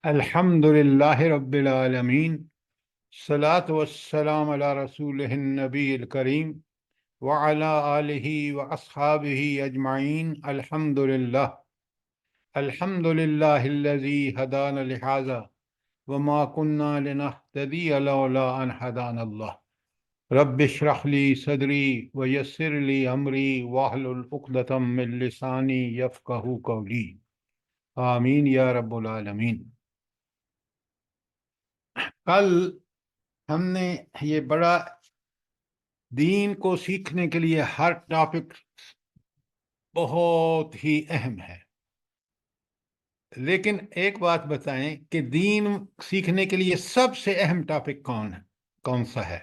الحمد للہ رب العالمین، صلاۃ والسلام علی رسول النبی الکریم وعلی آلہ واصحابہ اجمعین۔ الحمد للہ الذی ہدانا لہذا وما کنا لنہتدی لولا ان ہدانا اللہ۔ رب اشرح لی صدری ویسر لی امری واحلل عقدۃ من لسانی یفقہوا قولی، آمین یا رب العالمین۔ کل ہم نے یہ بڑا دین کو سیکھنے کے لیے ہر ٹاپک بہت ہی اہم ہے، لیکن ایک بات بتائیں کہ دین سیکھنے کے لیے سب سے اہم ٹاپک کون سا ہے؟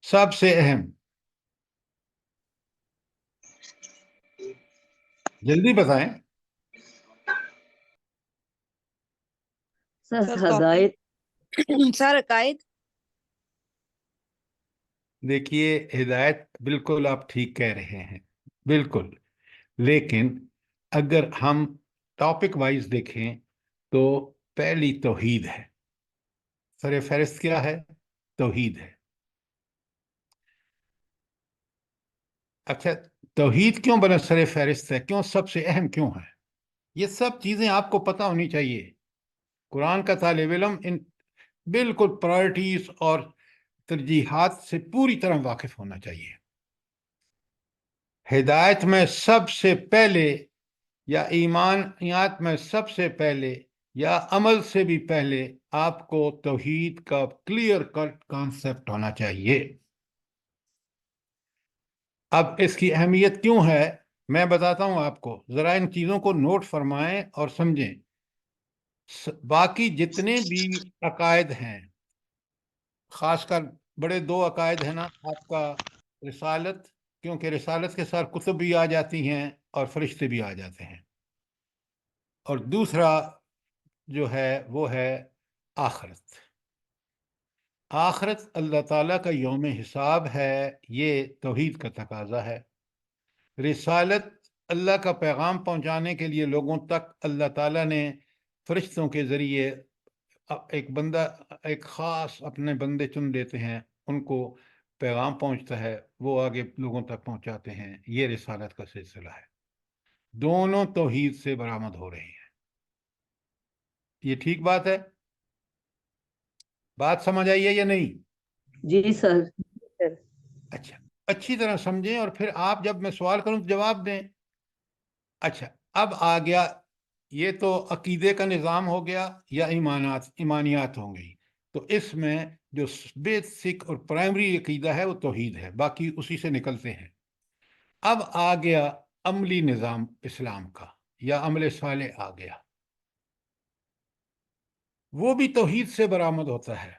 سب سے اہم، جلدی بتائیں۔ ہدایت سر عقائد۔ دیکھیے، ہدایت بالکل آپ ٹھیک کہہ رہے ہیں، بالکل، لیکن اگر ہم ٹاپک وائز دیکھیں تو پہلی توحید ہے، سر فہرست کیا ہے؟ توحید ہے۔ اچھا، توحید کیوں بنا سر فہرست ہے؟ کیوں سب سے اہم کیوں ہے؟ یہ سب چیزیں آپ کو پتہ ہونی چاہیے۔ قرآن کا طالب علم ان بالکل پرائرٹیز اور ترجیحات سے پوری طرح واقف ہونا چاہیے۔ ہدایت میں سب سے پہلے، یا ایمانیات میں سب سے پہلے، یا عمل سے بھی پہلے آپ کو توحید کا کلیئر کٹ کانسیپٹ ہونا چاہیے۔ اب اس کی اہمیت کیوں ہے میں بتاتا ہوں آپ کو، ذرا ان چیزوں کو نوٹ فرمائیں اور سمجھیں۔ باقی جتنے بھی عقائد ہیں، خاص کر بڑے دو عقائد ہیں نا آپ کا، رسالت، کیونکہ رسالت کے ساتھ کتب بھی آ جاتی ہیں اور فرشتے بھی آ جاتے ہیں، اور دوسرا جو ہے وہ ہے آخرت۔ آخرت اللہ تعالیٰ کا یوم حساب ہے، یہ توحید کا تقاضا ہے۔ رسالت اللہ کا پیغام پہنچانے کے لیے لوگوں تک اللہ تعالیٰ نے فرشتوں کے ذریعے ایک خاص اپنے بندے چن دیتے ہیں، ان کو پیغام پہنچتا ہے، وہ آگے لوگوں تک پہنچاتے ہیں۔ یہ رسالت کا سلسلہ ہے، دونوں توحید سے برآمد ہو رہی ہیں۔ یہ ٹھیک بات ہے؟ بات سمجھ آئی ہے یا نہیں؟ جی سر۔ اچھا، اچھی طرح سمجھیں اور پھر آپ جب میں سوال کروں تو جواب دیں۔ اچھا، اب آ گیا، یہ تو عقیدے کا نظام ہو گیا یا ایمانیات ہوں گئی، تو اس میں جو بیسک اور پرائمری عقیدہ ہے وہ توحید ہے، باقی اسی سے نکلتے ہیں۔ اب آ گیا عملی نظام اسلام کا، یا عمل صالح آ گیا، وہ بھی توحید سے برآمد ہوتا ہے۔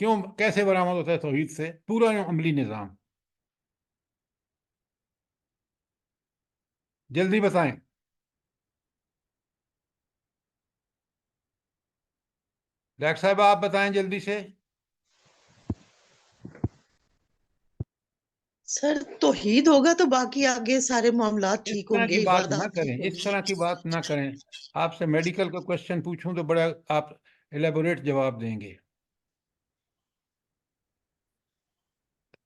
کیوں، کیسے برآمد ہوتا ہے توحید سے؟ پورا عملی نظام، جلدی بتائیں۔ ڈاکٹر صاحب آپ بتائیں جلدی سے۔ سر توحید ہوگا تو باقی آگے سارے معاملات اس ٹھیک طرح ہوں کی گے، بات نہ عبادات کریں، ٹھیک ہوں اس گی۔ طرح کی بات نہ کریں۔ آپ سے میڈیکل کا کوشچن پوچھوں تو بڑا آپ ایلیبوریٹ جواب دیں گے۔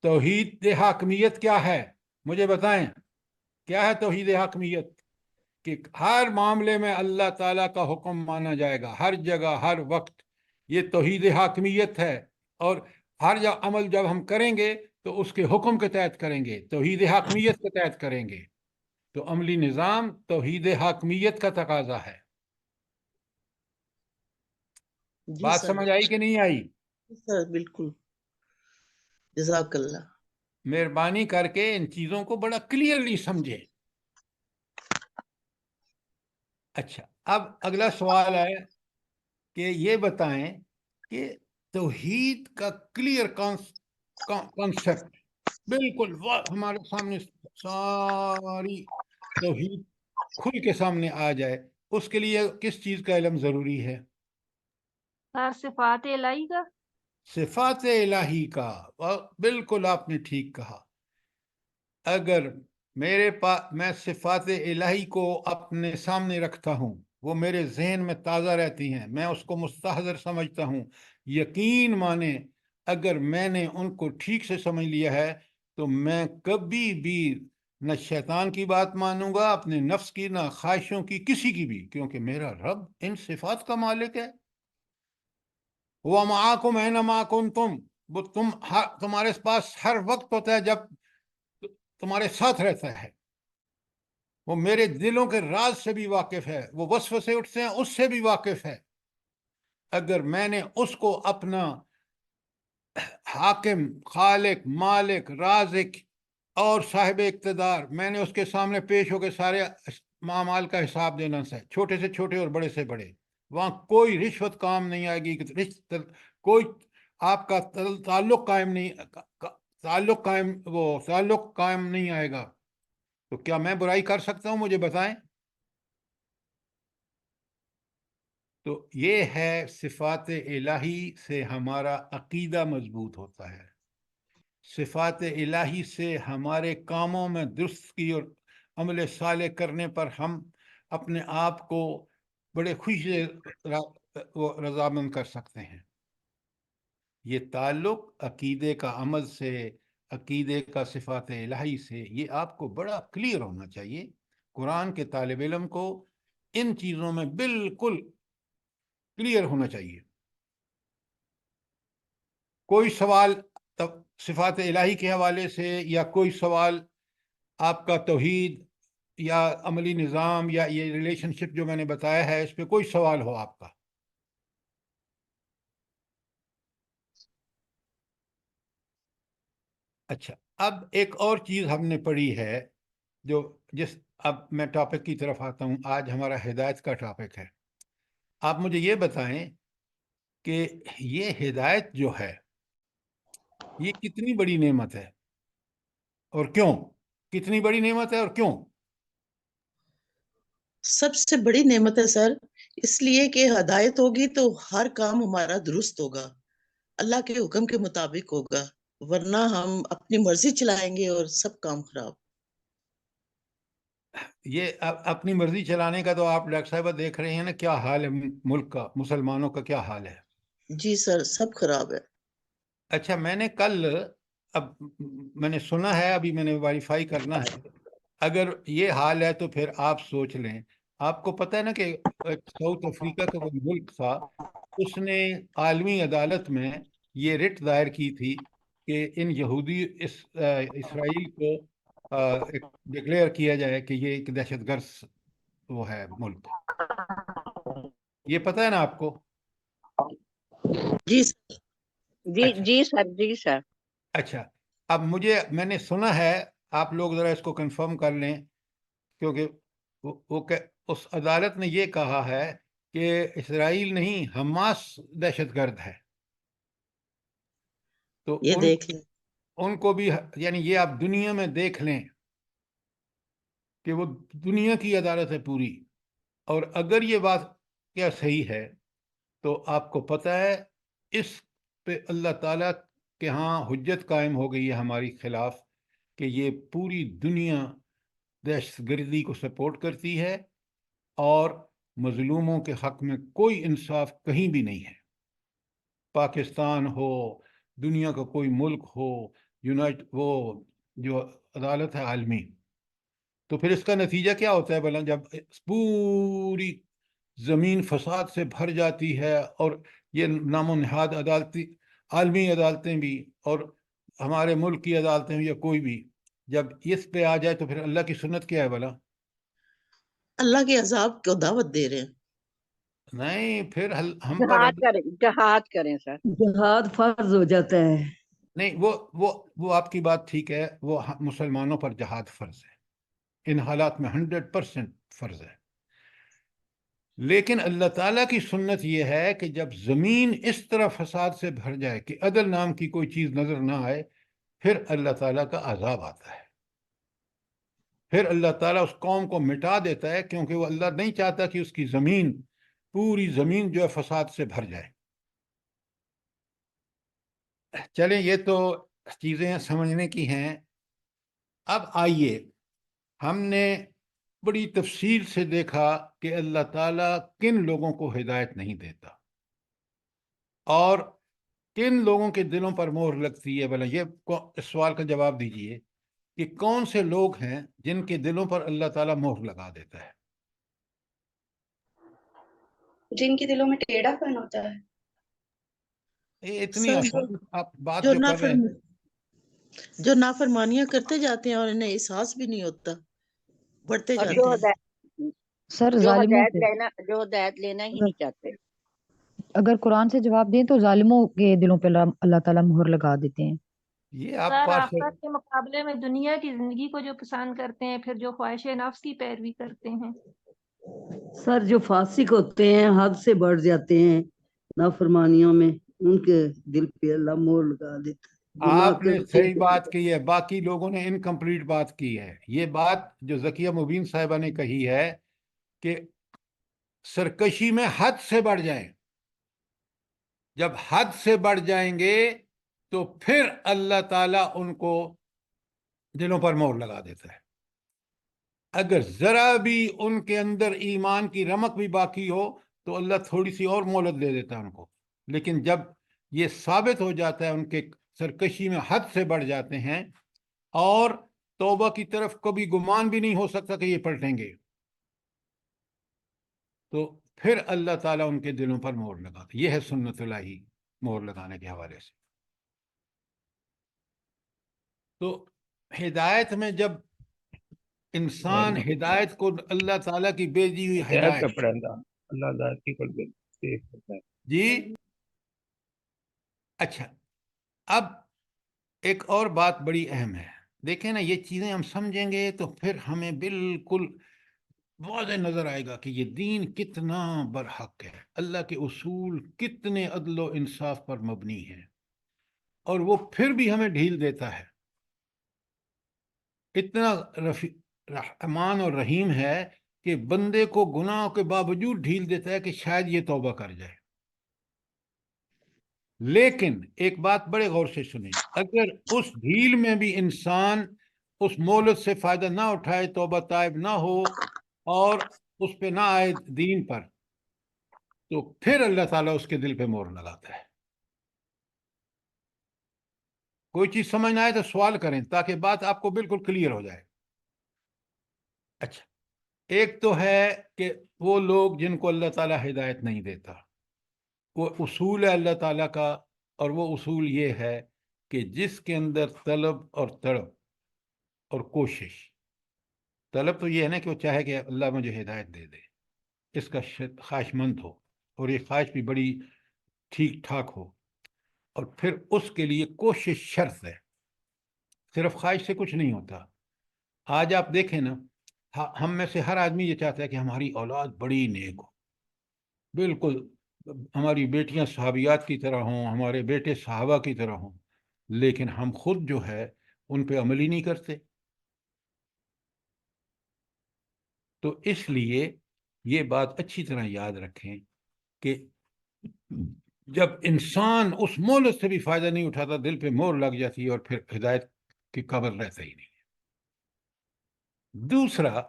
توحید حاکمیت کیا ہے؟ مجھے بتائیں، کیا ہے توحید حاکمیت؟ کہ ہر معاملے میں اللہ تعالیٰ کا حکم مانا جائے گا، ہر جگہ ہر وقت، یہ توحید حاکمیت ہے۔ اور ہر عمل جب ہم کریں گے تو اس کے حکم کے تحت کریں گے، توحید حاکمیت کے تحت کریں گے۔ تو عملی نظام توحید حاکمیت کا تقاضا ہے۔ جی بات سر، سمجھ آئی کہ نہیں آئی؟ جی سر بالکل، جزاک اللہ۔ مہربانی کر کے ان چیزوں کو بڑا کلیئرلی سمجھیں۔ اچھا، اب اگلا سوال ہے کہ یہ بتائیں کہ توحید کا کلیئر کانسیپٹ بالکل ہمارے سامنے ساری توحید کھل کے سامنے آ جائے، اس کے لیے کس چیز کا علم ضروری ہے؟ صفات الہی کا۔ صفات الہی کا، بالکل آپ نے ٹھیک کہا۔ اگر میں صفات الہی کو اپنے سامنے رکھتا ہوں، وہ میرے ذہن میں تازہ رہتی ہیں، میں اس کو مستحضر سمجھتا ہوں۔ یقین مانے اگر میں نے ان کو ٹھیک سے سمجھ لیا ہے تو میں کبھی بھی نہ شیطان کی بات مانوں گا، اپنے نفس کی، نہ خواہشوں کی، کسی کی بھی، کیونکہ میرا رب ان صفات کا مالک ہے۔ وہ معاکم اینما کنتم، وہ تمہارے پاس ہر وقت ہوتا ہے جب تمہارے ساتھ رہتا ہے۔ وہ میرے دلوں کے راز سے بھی واقف ہے، وہ وسوسے اٹھتے ہیں اس سے بھی واقف ہے۔ اگر میں نے اس کو اپنا حاکم، خالق، مالک، رازق اور صاحب اقتدار، میں نے اس کے سامنے پیش ہو کے سارے اعمال کا حساب دینا ہے، چھوٹے سے چھوٹے اور بڑے سے بڑے۔ وہاں کوئی رشوت کام نہیں آئے گی، کوئی آپ کا تعلق قائم نہیں، تعلق قائم نہیں آئے گا۔ تو کیا میں برائی کر سکتا ہوں؟ مجھے بتائیں۔ تو یہ ہے صفات الہی سے ہمارا عقیدہ مضبوط ہوتا ہے، صفات الہی سے ہمارے کاموں میں درستگی اور عمل صالح کرنے پر ہم اپنے آپ کو بڑے خوش سے رضامند کر سکتے ہیں۔ یہ تعلق عقیدے کا عمل سے، عقیدے کا صفات الہی سے، یہ آپ کو بڑا کلیئر ہونا چاہیے۔ قرآن کے طالب علم کو ان چیزوں میں بالکل کلیئر ہونا چاہیے۔ کوئی سوال صفات الہی کے حوالے سے، یا کوئی سوال آپ کا توحید یا عملی نظام یا یہ ریلیشن شپ جو میں نے بتایا ہے، اس پہ کوئی سوال ہو آپ کا؟ اچھا، اب ایک اور چیز ہم نے پڑھی ہے، اب میں ٹاپک کی طرف آتا ہوں۔ آج ہمارا ہدایت کا ٹاپک ہے۔ آپ مجھے یہ بتائیں کہ یہ ہدایت جو ہے یہ کتنی بڑی نعمت ہے اور کیوں؟ کتنی بڑی نعمت ہے اور کیوں؟ سب سے بڑی نعمت ہے سر، اس لیے کہ ہدایت ہوگی تو ہر کام ہمارا درست ہوگا، اللہ کے حکم کے مطابق ہوگا، ورنہ ہم اپنی مرضی چلائیں گے اور سب کام خراب۔ یہ اپنی مرضی چلانے کا تو آپ ڈاکٹر صاحبہ دیکھ رہے ہیں نا کیا حال ہے ملک کا، مسلمانوں کا کیا حال ہے۔ جی سر، سب خراب ہے۔ اچھا، میں نے کل، اب میں نے سنا ہے، ابھی میں نے ویریفائی کرنا ہے، اگر یہ حال ہے تو پھر آپ سوچ لیں۔ آپ کو پتہ ہے نا کہ ایک ساؤتھ افریقہ کا کوئی ملک تھا، اس نے عالمی عدالت میں یہ رٹ دائر کی تھی کہ ان یہودی اسرائیل کو ڈکلیئر کیا جائے کہ یہ ایک دہشت گرد وہ ہے ملک۔ یہ پتہ ہے نا آپ کو؟ جی سر۔ اچھا جی سر، جی سر۔ اچھا، اب میں نے سنا ہے، آپ لوگ ذرا اس کو کنفرم کر لیں، کیونکہ اس عدالت نے یہ کہا ہے کہ اسرائیل نہیں، حماس دہشت گرد ہے۔ تو یہ دیکھ لیں۔ ان کو بھی، یعنی یہ آپ دنیا میں دیکھ لیں کہ وہ دنیا کی عدالت ہے پوری، اور اگر یہ بات کیا صحیح ہے تو آپ کو پتہ ہے اس پہ اللہ تعالیٰ کے ہاں حجت قائم ہو گئی ہے ہماری خلاف، کہ یہ پوری دنیا دہشت گردی کو سپورٹ کرتی ہے اور مظلوموں کے حق میں کوئی انصاف کہیں بھی نہیں ہے۔ پاکستان ہو، دنیا کا کوئی ملک ہو، وہ جو عدالت ہے عالمی، تو پھر اس کا نتیجہ کیا ہوتا ہے بھلا؟ جب پوری زمین فساد سے بھر جاتی ہے اور یہ نام و نہاد عالمی عدالتیں بھی اور ہمارے ملک کی عدالتیں بھی یا کوئی بھی جب اس پہ آ جائے تو پھر اللہ کی سنت کیا ہے بھلا؟ اللہ کے عذاب کو دعوت دے رہے ہیں۔ نہیں، پھر ہم پر جہاد کریں، جہاد کریں سر۔ جہاد فرض ہو جاتا ہے۔ نہیں، وہ آپ کی بات ٹھیک ہے، وہ مسلمانوں پر جہاد فرض ہے، ان حالات میں 100% فرض ہے۔ لیکن اللہ تعالیٰ کی سنت یہ ہے کہ جب زمین اس طرح فساد سے بھر جائے کہ عدل نام کی کوئی چیز نظر نہ آئے، پھر اللہ تعالیٰ کا عذاب آتا ہے، پھر اللہ تعالیٰ اس قوم کو مٹا دیتا ہے، کیونکہ وہ اللہ نہیں چاہتا کہ اس کی زمین، پوری زمین جو ہے فساد سے بھر جائے۔ چلیں، یہ تو چیزیں سمجھنے کی ہیں۔ اب آئیے ہم نے بڑی تفصیل سے دیکھا کہ اللہ تعالیٰ کن لوگوں کو ہدایت نہیں دیتا اور کن لوگوں کے دلوں پر مہر لگتی ہے. بھلا یہ اس سوال کا جواب دیجئے کہ کون سے لوگ ہیں جن کے دلوں پر اللہ تعالیٰ مہر لگا دیتا ہے؟ جن کے دلوں میں ٹیڑھا پن ہوتا ہے. یہ اتنی سر آسان آپ بات جو جو کر رہے ہیں. جو نافرمانیاں کرتے جاتے ہیں اور انہیں احساس بھی نہیں ہوتا، بڑھتے اور جاتے ہیں. سر ظالموں کو جو ہدایت لینا ہی نہیں چاہتے. اگر قرآن سے جواب دیں تو ظالموں کے دلوں پہ اللہ تعالیٰ مہر لگا دیتے ہیں. یہ آپ سر پارشل آخرت کے مقابلے میں دنیا کی زندگی کو جو پسند کرتے ہیں، پھر جو خواہش نفس کی پیروی کرتے ہیں. سر جو فاسق ہوتے ہیں، حد سے بڑھ جاتے ہیں نافرمانیوں میں، ان کے دل پہ اللہ مہر لگا دیتا ہے. آپ نے صحیح بات کی ہے، باقی لوگوں نے انکمپلیٹ بات کی ہے. یہ بات جو ذکیہ مبین صاحبہ نے کہی ہے کہ سرکشی میں حد سے بڑھ جائیں. جب حد سے بڑھ جائیں گے تو پھر اللہ تعالیٰ ان کو دلوں پر مہر لگا دیتا ہے. اگر ذرا بھی ان کے اندر ایمان کی رمق بھی باقی ہو تو اللہ تھوڑی سی اور مہلت دے دیتا ہے ان کو. لیکن جب یہ ثابت ہو جاتا ہے ان کے سرکشی میں حد سے بڑھ جاتے ہیں اور توبہ کی طرف کبھی گمان بھی نہیں ہو سکتا کہ یہ پلٹیں گے، تو پھر اللہ تعالیٰ ان کے دلوں پر مہر لگاتا. یہ ہے سنت الہی مہر لگانے کے حوالے سے. تو ہدایت میں جب انسان ہدایت کو اللہ تعالیٰ کی بھیجی ہوئی ہدایت جی اچھا. اب ایک اور بات بڑی اہم ہے. دیکھیں نا، یہ چیزیں ہم سمجھیں گے تو پھر ہمیں بالکل واضح نظر آئے گا کہ یہ دین کتنا برحق ہے، اللہ کے اصول کتنے عدل و انصاف پر مبنی ہیں، اور وہ پھر بھی ہمیں ڈھیل دیتا ہے. اتنا رحمان اور رحیم ہے کہ بندے کو گناہوں کے باوجود ڈھیل دیتا ہے کہ شاید یہ توبہ کر جائے. لیکن ایک بات بڑے غور سے سنیں، اگر اس ڈھیل میں بھی انسان اس مہلت سے فائدہ نہ اٹھائے، توبہ طائب نہ ہو اور اس پہ نہ آئے دین پر، تو پھر اللہ تعالیٰ اس کے دل پہ مہر لگاتا ہے. کوئی چیز سمجھ نہ آئے تو سوال کریں تاکہ بات آپ کو بالکل کلیئر ہو جائے. اچھا، ایک تو ہے کہ وہ لوگ جن کو اللہ تعالیٰ ہدایت نہیں دیتا، وہ اصول ہے اللہ تعالیٰ کا، اور وہ اصول یہ ہے کہ جس کے اندر طلب اور تڑپ اور کوشش، طلب تو یہ ہے نا کہ وہ چاہے کہ اللہ مجھے ہدایت دے دے، اس کا خواہش مند ہو، اور یہ خواہش بھی بڑی ٹھیک ٹھاک ہو، اور پھر اس کے لیے کوشش شرط ہے. صرف خواہش سے کچھ نہیں ہوتا. آج آپ دیکھیں نا، ہم میں سے ہر آدمی یہ چاہتا ہے کہ ہماری اولاد بڑی نیک ہو، بالکل ہماری بیٹیاں صحابیات کی طرح ہوں، ہمارے بیٹے صحابہ کی طرح ہوں، لیکن ہم خود جو ہے ان پہ عمل ہی نہیں کرتے. تو اس لیے یہ بات اچھی طرح یاد رکھیں کہ جب انسان اس مہلت سے بھی فائدہ نہیں اٹھاتا، دل پہ مہر لگ جاتی ہے اور پھر ہدایت کی قبر رہتا ہی نہیں. دوسرا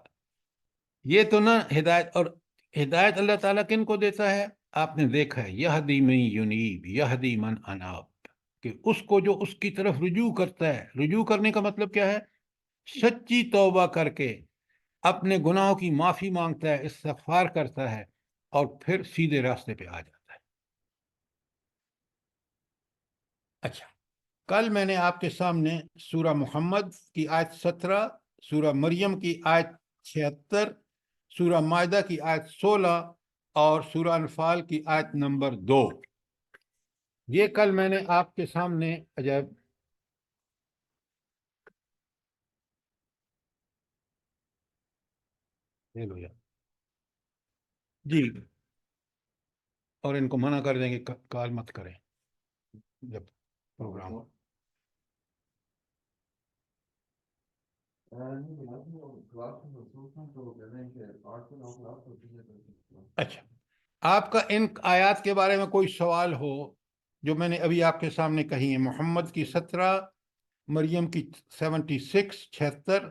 یہ تو نہ ہدایت، اور ہدایت اللہ تعالیٰ کن کو دیتا ہے؟ آپ نے دیکھا ہے، یہدی من ینیب یہدی من اناب، کہ اس کو جو اس کی طرف رجوع کرتا ہے. رجوع کرنے کا مطلب کیا ہے؟ سچی توبہ کر کے اپنے گناہوں کی معافی مانگتا ہے، استغفار کرتا ہے، اور پھر سیدھے راستے پہ آ جاتا ہے. اچھا، کل میں نے آپ کے سامنے سورہ محمد کی آیت 17، سورہ مریم کی آیت 76، سورہ مائدہ کی آیت 16 اور سورہ انفال کی آیت نمبر 2، یہ کل میں نے آپ کے سامنے عجائب جی، اور ان کو منع کر دیں گے کال مت کریں جب پروگرام ہو. اچھا، آپ کا ان آیات کے بارے میں کوئی سوال ہو جو میں نے ابھی آپ کے سامنے کہی ہیں، محمد کی 17، مریم کی 76 76،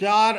4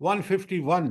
151,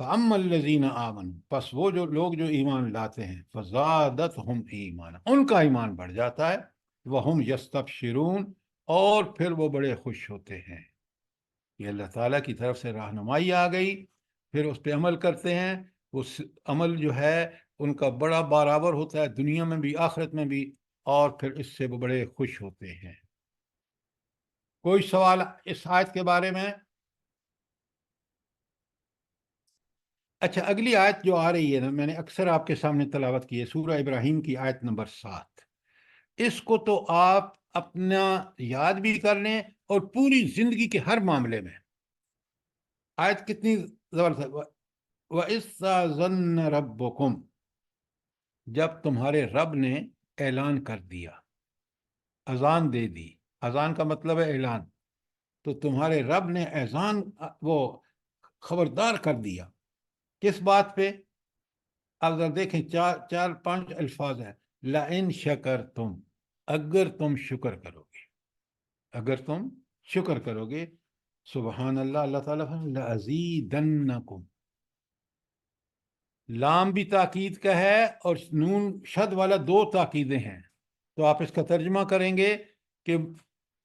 فَأَمَّا الَّذِينَ آمَنُوا، پس وہ جو لوگ جو ایمان لاتے ہیں، فَزَادَتْهُمْ ایمانا، ان کا ایمان بڑھ جاتا ہے، وَهُمْ يَسْتَبْشِرُونَ، اور پھر وہ بڑے خوش ہوتے ہیں۔ یہ اللہ تعالیٰ کی طرف سے رہنمائی آ گئی، پھر اس پہ عمل کرتے ہیں، اس عمل جو ہے ان کا بڑا برابر ہوتا ہے دنیا میں بھی آخرت میں بھی، اور پھر اس سے وہ بڑے خوش ہوتے ہیں۔ کوئی سوال اس آیت کے بارے میں؟ اچھا، اگلی آیت جو آ رہی ہے نا، میں نے اکثر آپ کے سامنے تلاوت کی ہے، سورہ ابراہیم کی آیت نمبر 7۔ اس کو تو آپ اپنا یاد بھی کر لیں اور پوری زندگی کے ہر معاملے میں۔ آیت کتنی زبردست ہے، وَإِذْ رَبُّكُمْ، جب تمہارے رب نے اعلان کر دیا، اذان دے دی، اذان کا مطلب ہے اعلان، تو تمہارے رب نے اذان وہ خبردار کر دیا، کس بات پہ؟ اب ذرا دیکھیں، چار پانچ الفاظ ہیں، لَإِن شَكَرْتُمْ، اگر تم شکر کرو گے، اگر تم شکر کرو گے، سبحان اللہ، اللہ تعالیٰ لَأَزِيدَنَّكُمْ، لام بھی تاکید کا ہے اور نون شد والا دو تاکیدیں ہیں، تو آپ اس کا ترجمہ کریں گے کہ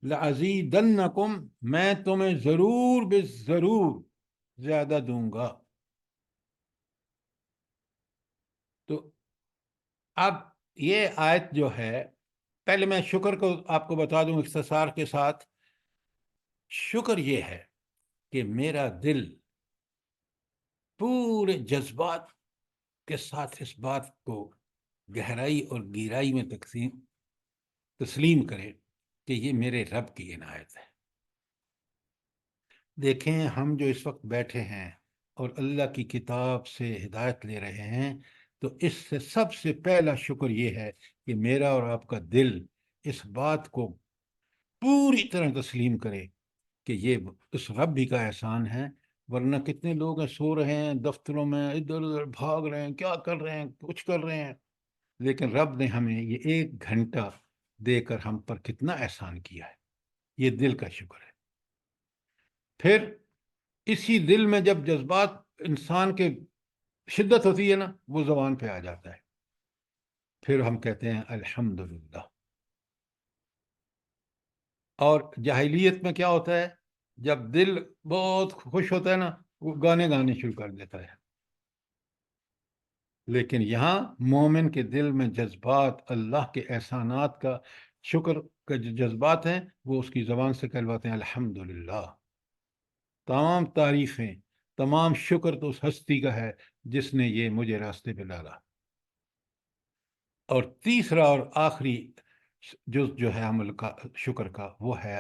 لَأَزِيدَنَّكُمْ، میں تمہیں ضرور بے ضرور زیادہ دوں گا۔ تو اب یہ آیت جو ہے، پہلے میں شکر کو آپ کو بتا دوں اختصار کے ساتھ۔ شکر یہ ہے کہ میرا دل پورے جذبات کے ساتھ اس بات کو گہرائی اور گہرائی میں تسلیم کرے کہ یہ میرے رب کی عنایت ہے۔ دیکھیں، ہم جو اس وقت بیٹھے ہیں اور اللہ کی کتاب سے ہدایت لے رہے ہیں، تو اس سے سب سے پہلا شکر یہ ہے کہ میرا اور آپ کا دل اس بات کو پوری طرح تسلیم کرے کہ یہ اس رب ہی کا احسان ہے، ورنہ کتنے لوگ ہیں سو رہے ہیں دفتروں میں، ادھر ادھر بھاگ رہے ہیں، کیا کر رہے ہیں، کچھ کر رہے ہیں، لیکن رب نے ہمیں یہ 1 گھنٹہ دے کر ہم پر کتنا احسان کیا ہے، یہ دل کا شکر ہے۔ پھر اسی دل میں جب جذبات انسان کے شدت ہوتی ہے نا، وہ زبان پہ آ جاتا ہے، پھر ہم کہتے ہیں الحمدللہ۔ اور جاہلیت میں کیا ہوتا ہے، جب دل بہت خوش ہوتا ہے نا، وہ گانے شروع کر دیتا ہے، لیکن یہاں مومن کے دل میں جذبات اللہ کے احسانات کا شکر کا جو جذبات ہیں، وہ اس کی زبان سے کہلواتے ہیں الحمدللہ۔ تمام تعریفیں، تمام شکر تو اس ہستی کا ہے جس نے یہ مجھے راستے پہ ڈالا۔ اور تیسرا اور آخری جز جو ہے عمل کا شکر کا، وہ ہے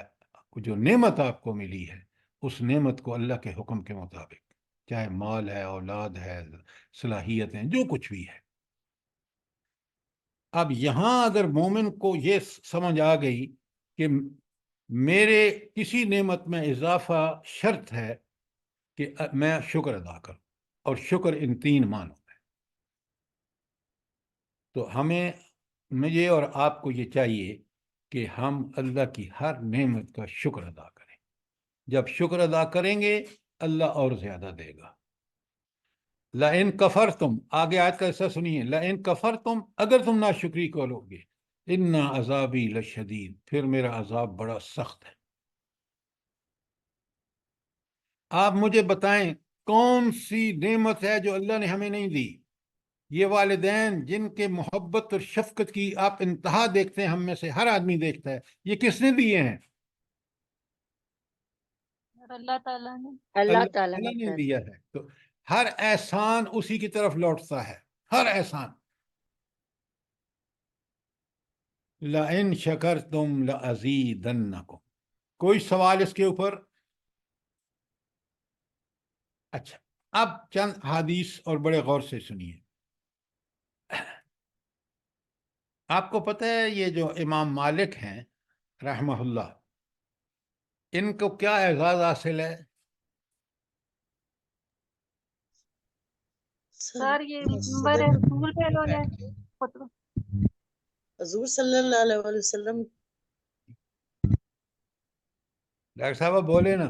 جو نعمت آپ کو ملی ہے، اس نعمت کو اللہ کے حکم کے مطابق، چاہے مال ہے، اولاد ہے، صلاحیتیں، جو کچھ بھی ہے۔ اب یہاں اگر مومن کو یہ سمجھ آ گئی کہ میرے کسی نعمت میں اضافہ شرط ہے کہ میں شکر ادا کروں، اور شکر ان 3 معنوں میں، تو مجھے اور آپ کو یہ چاہیے کہ ہم اللہ کی ہر نعمت کا شکر ادا کریں۔ جب شکر ادا کریں گے، اللہ اور زیادہ دے گا۔ لَإِن كَفَرْتُمْ، آگے آیت کا حصہ سنیے، لَإِن كَفَرْتُمْ، اگر تم ناشکری کرو گے، إِنَّ عَذَابِي لَشَدِيدٌ، پھر میرا عذاب بڑا سخت ہے۔ آپ مجھے بتائیں کون سی نعمت ہے جو اللہ نے ہمیں نہیں دی؟ یہ والدین جن کے محبت اور شفقت کی آپ انتہا دیکھتے ہیں، ہم میں سے ہر آدمی دیکھتا ہے، یہ کس نے دیے ہیں؟ اللہ تعالیٰ نے، اللہ تعالیٰ اللہ نے نے دیا ہے۔ تو ہر احسان اسی کی طرف لوٹتا ہے، ہر احسان۔ لَإِن شَكَرْتُمْ لَأَزِيدَنَّكُمْ۔ کوئی سوال اس کے اوپر؟ اچھا، اب چند حدیث اور بڑے غور سے سنیے۔ آپ کو پتہ ہے یہ جو امام مالک ہیں رحمہ اللہ، ان کو کیا اعزاز حاصل ہے؟ سر یہ نمبر رسول پہ انہوں نے خطبہ، حضور صلی اللہ علیہ وسلم ڈاکٹر صاحب بولے نا،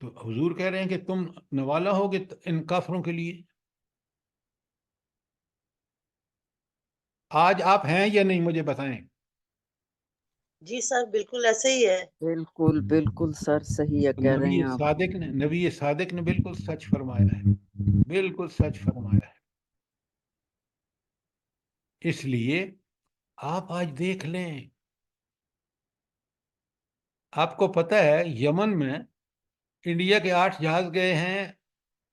تو حضور کہہ رہے ہیں کہ تم نوالا ہوگے ان کافروں کے لیے. آج آپ ہیں یا نہیں مجھے بتائیں. جی سر بالکل ایسے ہی ہے. بالکل بالکل سر صحیح ہے کہہ رہے ہیں آپ. نبی صادق نے بالکل سچ فرمایا ہے, بالکل سچ فرمایا ہے. اس لیے آپ آج دیکھ لیں, آپ کو پتہ ہے یمن میں انڈیا کے 8 جہاز گئے ہیں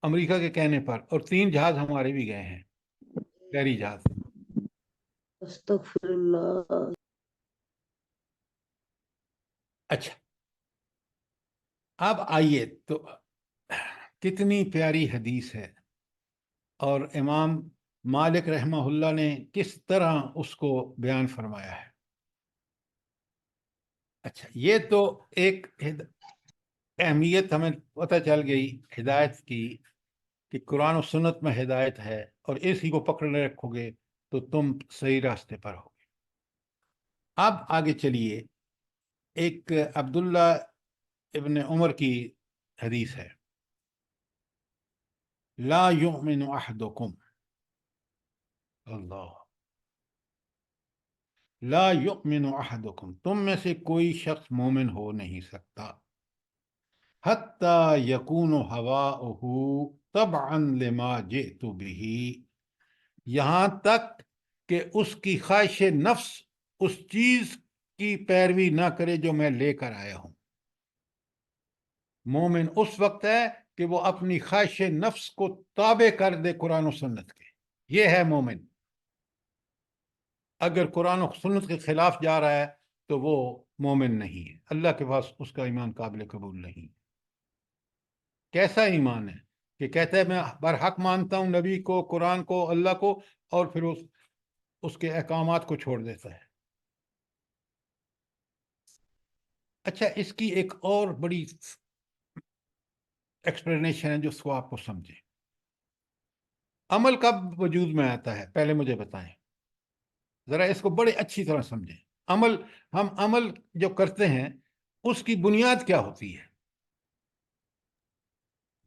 امریکہ کے کہنے پر, اور 3 جہاز ہمارے بھی گئے ہیں, بحری جہاز. استغفر اللہ. اچھا اب آئیے تو کتنی پیاری حدیث ہے, اور امام مالک رحمہ اللہ نے کس طرح اس کو بیان فرمایا ہے. اچھا یہ تو ایک اہمیت ہمیں پتہ چل گئی ہدایت کی کہ قرآن و سنت میں ہدایت ہے, اور اسی کو پکڑنے رکھو گے تو تم صحیح راستے پر ہوگے. اب آگے چلیے, ایک عبداللہ ابن عمر کی حدیث ہے, لا یؤمن احدکم, اللہ, لا یؤمن احدکم, تم میں سے کوئی شخص مومن ہو نہیں سکتا, حتی یکون ہواؤہ تبعا لما جئت بہ, یہاں تک کہ اس کی خواہش نفس اس چیز کی پیروی نہ کرے جو میں لے کر آیا ہوں. مومن اس وقت ہے کہ وہ اپنی خواہش نفس کو تابع کر دے قرآن و سنت کے, یہ ہے مومن. اگر قرآن و سنت کے خلاف جا رہا ہے تو وہ مومن نہیں ہے, اللہ کے پاس اس کا ایمان قابل قبول نہیں. کیسا ایمان ہے کہ کہتا ہے میں برحق مانتا ہوں نبی کو, قرآن کو, اللہ کو, اور پھر اس کے احکامات کو چھوڑ دیتا ہے. اچھا اس کی ایک اور بڑی ایکسپلینیشن ہے جو اس کو آپ کو سمجھیں. عمل کب وجود میں آتا ہے پہلے مجھے بتائیں, ذرا اس کو بڑے اچھی طرح سمجھیں. ہم عمل جو کرتے ہیں اس کی بنیاد کیا ہوتی ہے؟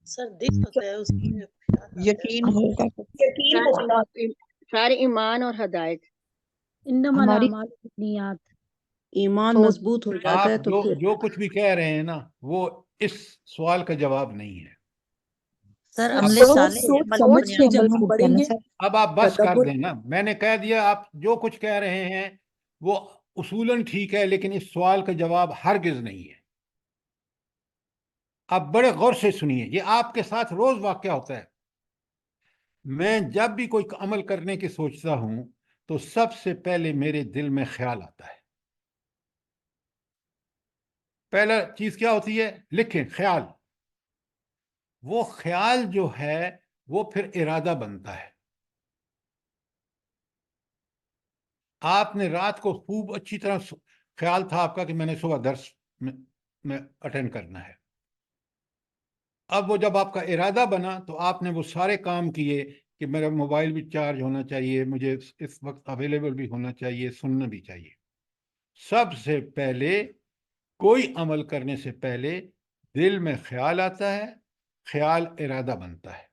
سر دل ہوتا ہے, اس کی خیال آتا ہے. یقین ہوگا. سارے ایمان اور ہدایت. انما ہماری الاعمال بالنیات. ایمان سوچ. مضبوط ہو جاتا ہے آپ تو پھر جو کچھ بھی کہہ رہے ہیں نا وہ اس سوال کا جواب نہیں ہے. سر اب عملے سوچ صالح سوچ عمل سمجھ بنیاد. کے عمل جب ہم سے پڑھیں ہوتا ہے گے نا سر. اب آپ بس کر تدبر. دیں نا, میں نے کہہ دیا آپ جو کچھ کہہ رہے ہیں وہ اصولاً ٹھیک ہے, لیکن اس سوال کا جواب ہرگز نہیں ہے. آپ بڑے غور سے سنیے, یہ آپ کے ساتھ روز واقع ہوتا ہے. میں جب بھی کوئی عمل کرنے کی سوچتا ہوں تو سب سے پہلے میرے دل میں خیال آتا ہے. پہلا چیز کیا ہوتی ہے؟ لکھیں, خیال. وہ خیال جو ہے وہ پھر ارادہ بنتا ہے. آپ نے رات کو خوب اچھی طرح خیال تھا آپ کا کہ میں نے صبح درس میں اٹینڈ کرنا ہے. اب وہ جب آپ کا ارادہ بنا تو آپ نے وہ سارے کام کیے کہ میرا موبائل بھی چارج ہونا چاہیے, مجھے اس وقت اویلیبل بھی ہونا چاہیے, سننا بھی چاہیے. سب سے پہلے کوئی عمل کرنے سے پہلے دل میں خیال آتا ہے, خیال ارادہ بنتا ہے.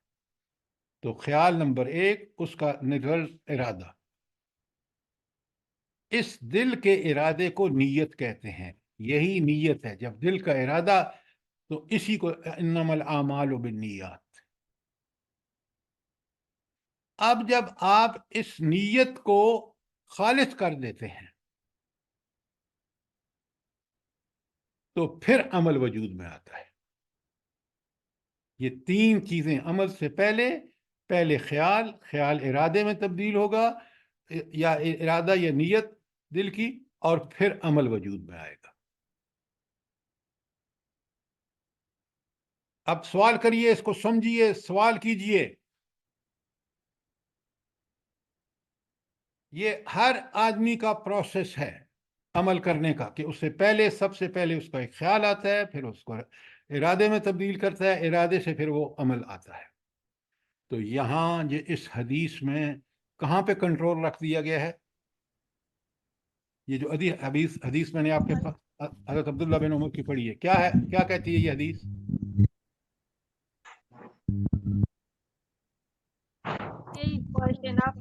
تو خیال نمبر 1 اس کا نرز ارادہ. اس دل کے ارادے کو نیت کہتے ہیں. یہی نیت ہے, جب دل کا ارادہ, تو اسی کو انما الاعمال بالنیات. اب جب آپ اس نیت کو خالص کر دیتے ہیں تو پھر عمل وجود میں آتا ہے. یہ 3 چیزیں عمل سے پہلے خیال ارادے میں تبدیل ہوگا, یا ارادہ یا نیت دل کی, اور پھر عمل وجود میں آئے گا. اب سوال کریے, اس کو سمجھیے, سوال کیجئے. یہ ہر آدمی کا پروسیس ہے عمل کرنے کا, کہ اس سے پہلے سب سے پہلے اس کا ایک خیال آتا ہے, پھر اس کو ارادے میں تبدیل کرتا ہے, ارادے سے پھر وہ عمل آتا ہے. تو یہاں اس حدیث میں کہاں پہ کنٹرول رکھ دیا گیا ہے؟ یہ جو حدیث میں نے آپ کے پاس حضرت عبداللہ بن عمر کی پڑھی ہے, کیا ہے, کیا کہتی ہے یہ حدیث؟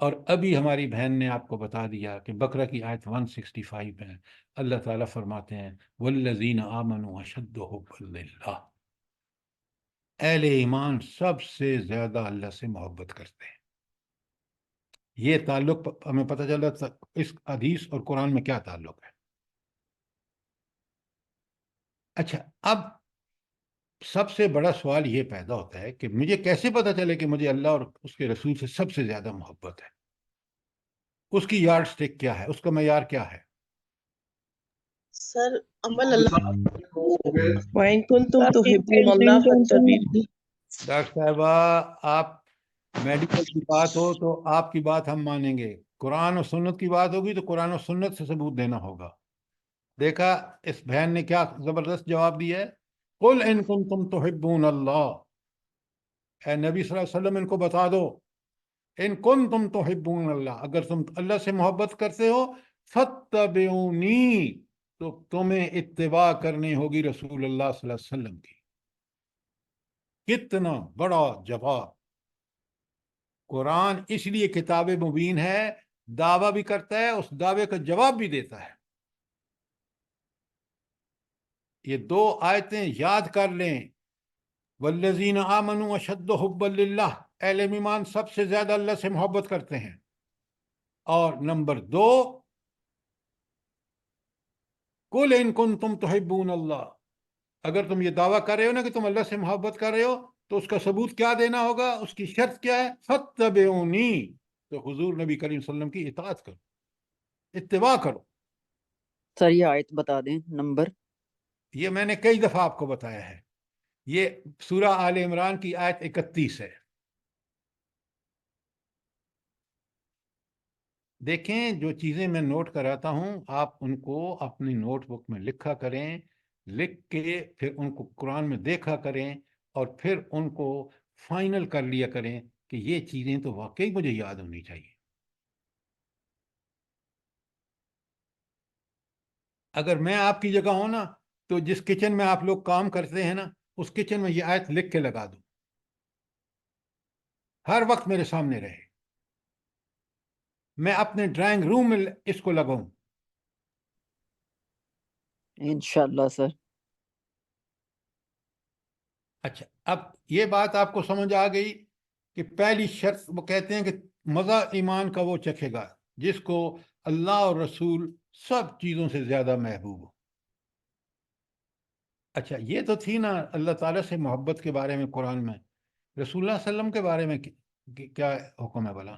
اور ابھی ہماری بہن نے آپ کو بتا دیا کہ بقرہ کی آیت 165 ہے، اللہ تعالیٰ فرماتے ہیں والذین آمنوا اشد حبا للہ، اہل ایمان سب سے زیادہ اللہ سے محبت کرتے ہیں۔ یہ تعلق ہمیں پتہ چلا اس حدیث اور قرآن میں کیا تعلق ہے۔ اچھا، اب سب سے بڑا سوال یہ پیدا ہوتا ہے کہ مجھے کیسے پتہ چلے کہ مجھے اللہ اور اس کے رسول سے سب سے زیادہ محبت ہے؟ اس کی یارڈ سٹک کیا ہے، اس کا معیار کیا ہے؟ سر عمل اللہ وَإِن كُنتُمْ تُحِبُّونَ اللَّهَ فَاتَّبِعُونِي۔ ڈاکٹر صاحبہ، آپ میڈیکل کی بات ہو تو آپ کی بات ہم مانیں گے، قرآن و سنت کی بات ہوگی تو قرآن و سنت سے ثبوت دینا ہوگا۔ دیکھا اس بہن نے کیا زبردست جواب دیا ہے، قُلْ إِن كُنتُمْ تُحِبُّونَ اللَّهَ، اے نبی صلی اللہ علیہ وسلم ان کو بتا دو، ان کنتم تحبون اللہ، اگر تم اللہ سے محبت کرتے ہو، فاتبعونی، تو تمہیں اتباع کرنی ہوگی رسول اللہ صلی اللہ علیہ وسلم کی۔ کتنا بڑا جواب! قرآن اس لیے کتاب مبین ہے، دعویٰ بھی کرتا ہے، اس دعوے کا جواب بھی دیتا ہے۔ یہ دو آیتیں یاد کر لیں، والذین آمنوا اشد حبا للہ، اہل ایمان سب سے زیادہ اللہ سے محبت کرتے ہیں۔ اور نمبر 2، قل ان کنتم تحبون اللہ، اگر تم یہ دعویٰ کر رہے ہو نا کہ تم اللہ سے محبت کر رہے ہو تو اس کا ثبوت کیا دینا ہوگا، اس کی شرط کیا ہے، فاتبعونی، تو حضور نبی کریم صلی اللہ علیہ وسلم کی اطاعت کرو، اتباع کرو۔ سر یہ آیت بتا دیں نمبر۔ یہ میں نے کئی دفعہ آپ کو بتایا ہے، یہ سورہ آل عمران کی آیت 31 ہے۔ دیکھیں، جو چیزیں میں نوٹ کراتا ہوں آپ ان کو اپنی نوٹ بک میں لکھا کریں، لکھ کے پھر ان کو قرآن میں دیکھا کریں، اور پھر ان کو فائنل کر لیا کریں کہ یہ چیزیں تو واقعی مجھے یاد ہونی چاہیے۔ اگر میں آپ کی جگہ ہوں نا تو جس کچن میں آپ لوگ کام کرتے ہیں نا، اس کچن میں یہ آیت لکھ کے لگا دوں، ہر وقت میرے سامنے رہے، میں اپنے ڈرائنگ روم میں اس کو لگاؤں۔ انشاءاللہ سر۔ اچھا، اب یہ بات آپ کو سمجھ آ گئی کہ پہلی شرط وہ کہتے ہیں کہ مزہ ایمان کا وہ چکھے گا جس کو اللہ اور رسول سب چیزوں سے زیادہ محبوب ہو۔ اچھا، یہ تو تھی نا اللہ تعالیٰ سے محبت کے بارے میں قرآن میں، رسول اللہ صلی اللہ علیہ وسلم کے بارے میں کیا حکم ہے بھلا؟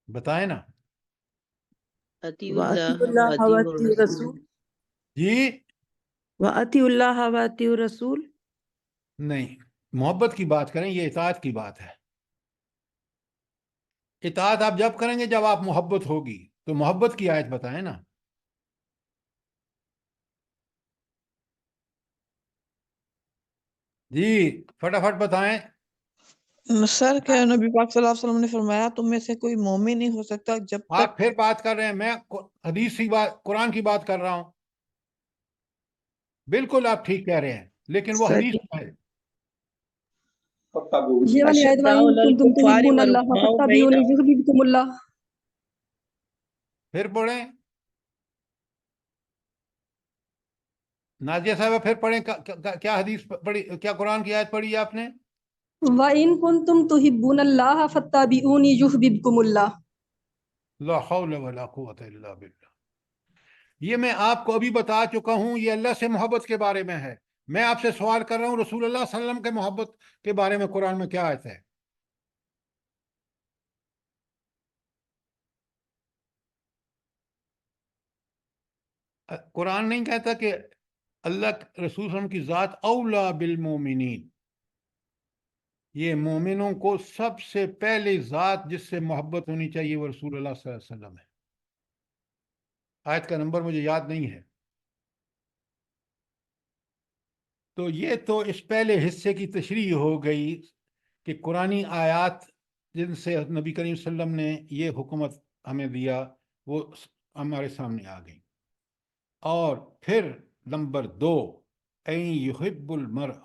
بتائیں نا اطیعوا وَأَطِیعُوا اللہ اللَّهَ واطیعوا وَأَطِیعُوا الرسول۔ الرَّسُولَ۔ جی وَأَطِیعُوا اللَّهَ وَأَطِیعُوا الرَّسُولَ۔ نہیں، محبت کی بات کریں، یہ اطاعت کی بات ہے۔ اطاعت آپ جب کریں گے جب آپ محبت ہوگی، تو محبت کی آیت بتائیں نا۔ جی فٹافٹ بتائیں۔ سر کیا نبی پاک صلی اللہ علیہ وسلم نے فرمایا تم میں سے کوئی مومن نہیں ہو سکتا جب آپ تک پھر بات کر رہے ہیں، میں حدیث کی بات، قرآن کی بات کر رہا ہوں۔ بالکل آپ ٹھیک کہہ رہے ہیں، لیکن وہ حدیث ہے۔ یہ والی آیت أشداء وَإِن على كُنتُمْ الكفار تُحِبُّونَ اللَّهَ رحماء فَاتَّبِعُونِي بينهم۔ يُحْبِبْكُمُ اللَّهُ۔ پھر پڑھیں نازیہ صاحبہ، پھر پڑھیں، کیا حدیث پڑھی، کیا قرآن کی آیت پڑھی ہے آپ نے؟ وَإِن كُنتُمْ تُحِبُّونَ اللَّهَ فَاتَّبِعُونِي يُحْبِبْكُمُ اللَّهُ۔ لا حول ولا قوت الا باللہ۔ یہ میں آپ کو ابھی بتا چکا ہوں، یہ اللہ سے محبت کے بارے میں ہے۔ میں آپ سے سوال کر رہا ہوں رسول اللہ صلی اللہ علیہ وسلم کے محبت کے بارے میں قرآن میں کیا آیت ہے؟ قرآن نہیں کہتا کہ اللہ رسول صلی اللہ علیہ وسلم کی ذات اولا بالمومنین، یہ مومنوں کو سب سے پہلی ذات جس سے محبت ہونی چاہیے وہ رسول اللہ صلی اللہ علیہ وسلم ہے۔ آیت کا نمبر مجھے یاد نہیں ہے۔ تو یہ تو اس پہلے حصے کی تشریح ہو گئی کہ قرآنی آیات جن سے نبی کریم صلی اللہ علیہ وسلم نے یہ حکمت ہمیں دیا وہ ہمارے سامنے آ گئی۔ اور پھر نمبر 2، این یحب المرء،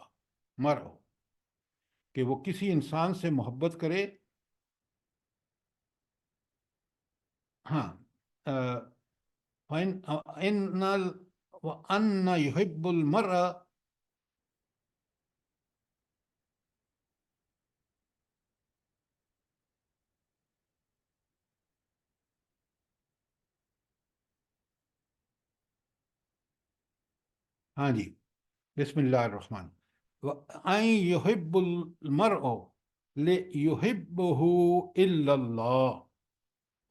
کہ وہ کسی انسان سے محبت کرے. ہاں وَأَنَّ يُحِبُّ الْمَرْءَ ہاں جی بسم اللہ الرحمن وَأَن يُحِبُّ الْمَرْءُ لِيُحِبُّهُ إِلَّا اللَّهُ،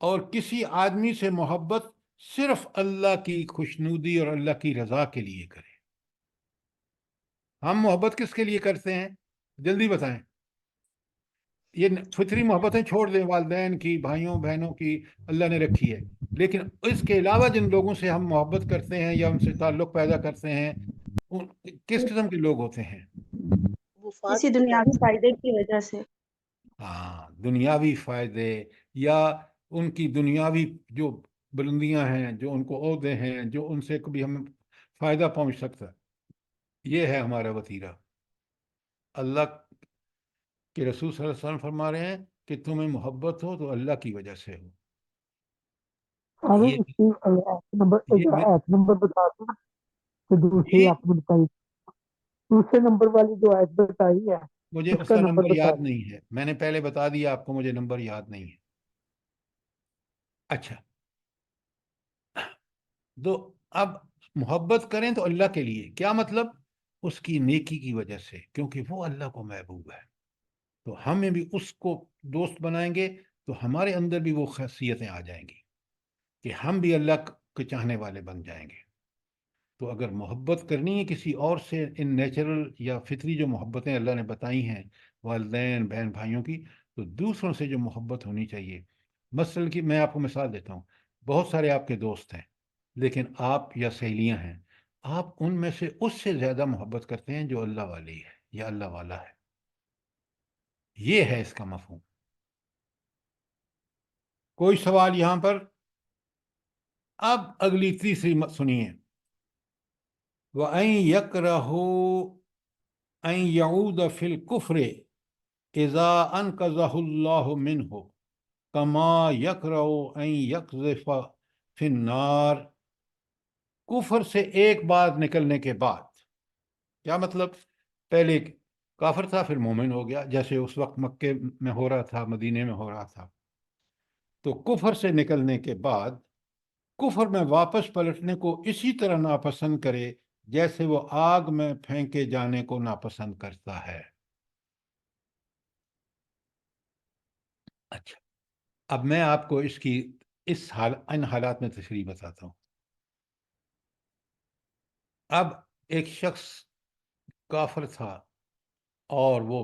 اور کسی آدمی سے محبت صرف اللہ کی خوشنودی اور اللہ کی رضا کے لیے کرے. ہم محبت کس کے لیے کرتے ہیں؟ جلدی بتائیں. یہ فطری محبتیں چھوڑ دیں، والدین کی، بھائیوں بہنوں کی اللہ نے رکھی ہے، لیکن اس کے علاوہ جن لوگوں سے ہم محبت کرتے ہیں یا ان سے تعلق پیدا کرتے ہیں کس قسم کے لوگ ہوتے ہیں؟ وفات کسی کی دنیاوی وجہ فائدے کی وجہ سے. ہاں دنیاوی فائدے یا ان کی دنیاوی جو بلندیاں ہیں، جو ان کو عہدے ہیں، جو ان سے کبھی ہمیں فائدہ پہنچ سکتا ہے. یہ ہے ہمارا وتیرہ. اللہ کے رسول صلی اللہ علیہ وسلم فرما رہے ہیں کہ تمہیں محبت ہو تو اللہ کی وجہ سے ہو. ارے یہ اس کی یہ میں ایپ نمبر بتا دو کہ دوسری یہ آپ نے بتائی، دوسرے نمبر والی جو ایپ بتائی ہے مجھے اس اس کا کا نمبر نمبر بتا یاد دو. نہیں ہے، میں نے پہلے بتا دیا آپ کو، مجھے نمبر یاد نہیں ہے. اچھا تو اب محبت کریں تو اللہ کے لیے، کیا مطلب؟ اس کی نیکی کی وجہ سے، کیونکہ وہ اللہ کو محبوب ہے. تو ہمیں بھی اس کو دوست بنائیں گے تو ہمارے اندر بھی وہ خاصیتیں آ جائیں گی کہ ہم بھی اللہ کے چاہنے والے بن جائیں گے. تو اگر محبت کرنی ہے کسی اور سے، ان نیچرل یا فطری جو محبتیں اللہ نے بتائی ہیں والدین بہن بھائیوں کی، تو دوسروں سے جو محبت ہونی چاہیے. مثلاً کہ میں آپ کو مثال دیتا ہوں، بہت سارے آپ کے دوست ہیں لیکن آپ یا سہیلیاں ہیں، آپ ان میں سے اس سے زیادہ محبت کرتے ہیں جو اللہ والی ہے یا اللہ والا ہے. یہ ہے اس کا مفہوم. کوئی سوال یہاں پر؟ اب اگلی تیسری سنیے. وَأَن يَكْرَهُ أَن يَعُودَ فِي الْكُفْرِ إِذَا أَنْقَذَهُ اللَّهُ مِنْهُ كَمَا يَكْرَهُ أَن يَقْذِفَ فِي النَّارِ. کفر سے ایک بار نکلنے کے بعد، کیا مطلب؟ پہلے کافر تھا پھر مومن ہو گیا، جیسے اس وقت مکے میں ہو رہا تھا، مدینے میں ہو رہا تھا. تو کفر سے نکلنے کے بعد کفر میں واپس پلٹنے کو اسی طرح ناپسند کرے جیسے وہ آگ میں پھینکے جانے کو ناپسند کرتا ہے. اچھا اب میں آپ کو اس کی ان حالات میں تشریح بتاتا ہوں. اب ایک شخص کافر تھا اور وہ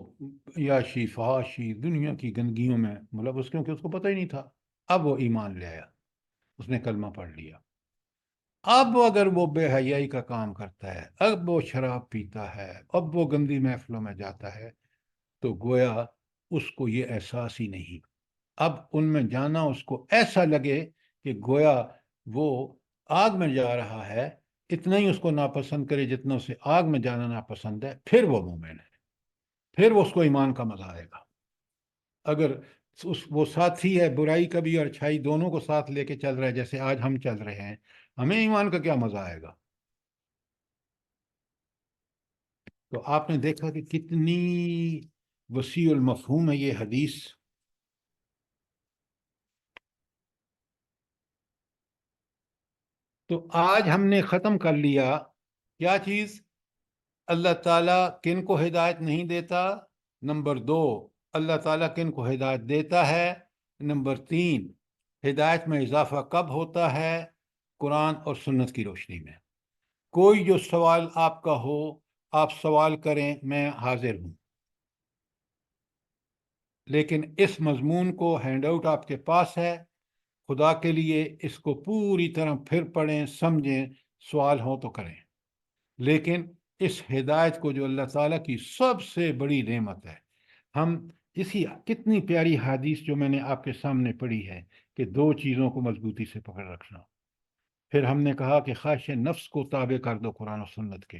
عیاشی فحاشی دنیا کی گندگیوں میں ملوث، کیونکہ اس کو پتہ ہی نہیں تھا. اب وہ ایمان لے آیا، اس نے کلمہ پڑھ لیا. اب اگر وہ بے حیائی کا کام کرتا ہے، اب وہ شراب پیتا ہے، اب وہ گندی محفلوں میں جاتا ہے، تو گویا اس کو یہ احساس ہی نہیں. اب ان میں جانا اس کو ایسا لگے کہ گویا وہ آگ میں جا رہا ہے، اتنا ہی اس کو ناپسند کرے جتنا اسے آگ میں جانا ناپسند ہے، پھر وہ مومن ہے، پھر اس کو ایمان کا مزہ آئے گا. اگر وہ ساتھی ہے برائی کا بھی اور اچھائی دونوں کو ساتھ لے کے چل رہا ہے جیسے آج ہم چل رہے ہیں، ہمیں ایمان کا کیا مزہ آئے گا؟ تو آپ نے دیکھا کہ کتنی وسیع المفہوم ہے یہ حدیث. تو آج ہم نے ختم کر لیا کیا چیز؟ اللہ تعالیٰ کن کو ہدایت نہیں دیتا، نمبر 2 اللہ تعالیٰ کن کو ہدایت دیتا ہے، نمبر 3 ہدایت میں اضافہ کب ہوتا ہے، قرآن اور سنت کی روشنی میں. کوئی جو سوال آپ کا ہو آپ سوال کریں، میں حاضر ہوں. لیکن اس مضمون کو ہینڈ آؤٹ آپ کے پاس ہے، خدا کے لیے اس کو پوری طرح پھر پڑھیں، سمجھیں، سوال ہو تو کریں. لیکن اس ہدایت کو جو اللہ تعالیٰ کی سب سے بڑی نعمت ہے، ہم اسی کتنی پیاری حدیث جو میں نے آپ کے سامنے پڑھی ہے کہ 2 چیزوں کو مضبوطی سے پکڑ رکھنا. پھر ہم نے کہا کہ خواہش نفس کو تابع کر دو قرآن و سنت کے.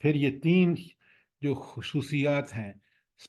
پھر یہ 3 جو خصوصیات ہیں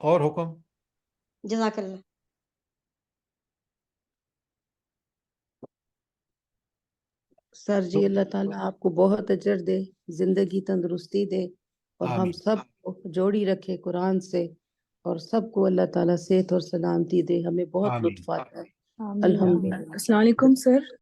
اور حکم؟ جزاک اللہ. سر جی اللہ تعالیٰ آپ کو بہت اجر دے، زندگی تندرستی دے، اور ہم آمین سب کو جوڑی رکھے قرآن سے، اور سب کو اللہ تعالیٰ صحت اور سلامتی دے. ہمیں بہت آمین لطف آتا ہے. آمین الحمد آمین. للہ. السلام علیکم سر.